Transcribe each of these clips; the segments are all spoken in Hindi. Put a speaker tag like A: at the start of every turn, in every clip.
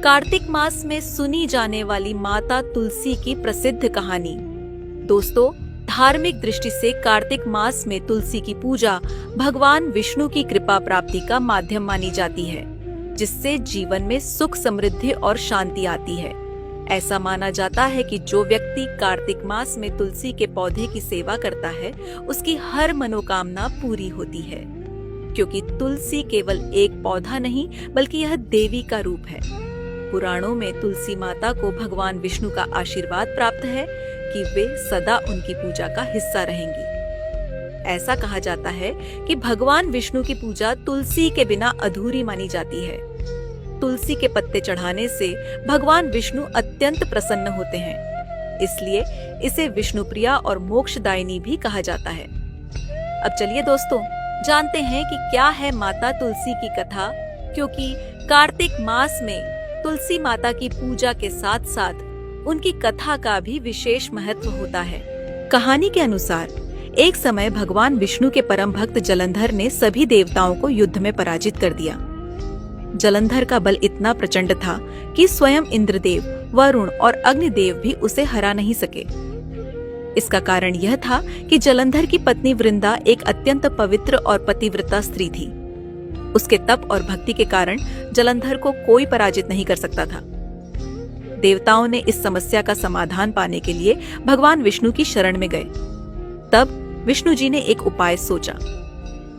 A: कार्तिक मास में सुनी जाने वाली माता तुलसी की प्रसिद्ध कहानी। दोस्तों, धार्मिक दृष्टि से कार्तिक मास में तुलसी की पूजा भगवान विष्णु की कृपा प्राप्ति का माध्यम मानी जाती है, जिससे जीवन में सुख, समृद्धि और शांति आती है। ऐसा माना जाता है कि जो व्यक्ति कार्तिक मास में तुलसी के पौधे की सेवा करता है, उसकी हर मनोकामना पूरी होती है, क्योंकि तुलसी केवल एक पौधा नहीं बल्कि यह देवी का रूप है। पुराणों में तुलसी माता को भगवान विष्णु का आशीर्वाद प्राप्त है कि वे सदा उनकी पूजा का हिस्सा रहेंगी। ऐसा कहा जाता है कि भगवान विष्णु की पूजा तुलसी के बिना अधूरी मानी जाती है। तुलसी के पत्ते चढ़ाने से भगवान विष्णु अत्यंत प्रसन्न होते हैं, इसलिए इसे विष्णुप्रिया और मोक्षदायिनी भी कहा जाता है। अब चलिए दोस्तों, जानते हैं कि क्या है माता तुलसी की कथा, क्योंकि कार्तिक मास में तुलसी माता की पूजा के साथ साथ उनकी कथा का भी विशेष महत्व होता है। कहानी के अनुसार एक समय भगवान विष्णु के परम भक्त जलंधर ने सभी देवताओं को युद्ध में पराजित कर दिया। जलंधर का बल इतना प्रचंड था कि स्वयं इंद्रदेव, वरुण और अग्निदेव भी उसे हरा नहीं सके। इसका कारण यह था कि जलंधर की पत्नी वृंदा एक अत्यंत पवित्र और पतिव्रता स्त्री थी। उसके तप और भक्ति के कारण जलंधर को कोई पराजित नहीं कर सकता था। देवताओं ने इस समस्या का समाधान पाने के लिए भगवान विष्णु की शरण में गए। तब विष्णु जी ने एक उपाय सोचा।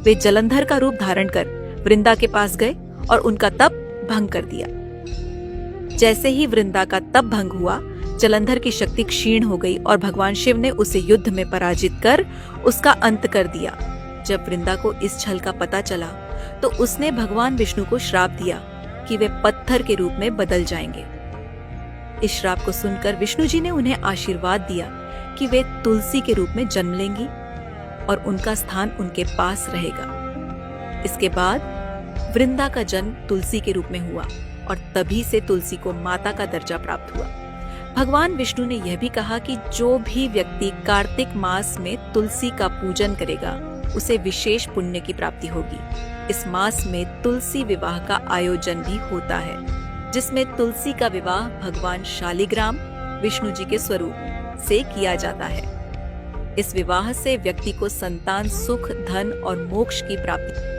A: वे जलंधर का रूप धारण कर वृंदा के पास गए और उनका तप भंग कर दिया। जैसे ही वृंदा का तप भंग हुआ, जलंधर की शक्ति क्षीण हो गई और भगवान शिव ने उसे युद्ध में पराजित कर उसका अंत कर दिया। जब वृंदा को इस छल का पता चला तो उसने भगवान विष्णु को श्राप दिया कि वे पत्थर के रूप में बदल जाएंगे। इस श्राप को सुनकर विष्णु जी ने उन्हें आशीर्वाद दिया कि वे तुलसी के रूप में जन्म लेंगी और उनका स्थान उनके पास रहेगा। इसके बाद वृंदा का जन्म तुलसी के रूप में हुआ और तभी से तुलसी को माता का दर्जा प्राप्त हुआ। भगवान विष्णु ने यह भी कहा कि जो भी व्यक्ति कार्तिक मास में तुलसी का पूजन करेगा, उसे विशेष पुण्य की प्राप्ति होगी। इस मास में तुलसी विवाह का आयोजन भी होता है, जिसमें तुलसी का विवाह भगवान शालिग्राम, विष्णु जी के स्वरूप से किया जाता है। इस विवाह से व्यक्ति को संतान, सुख, धन और मोक्ष की प्राप्ति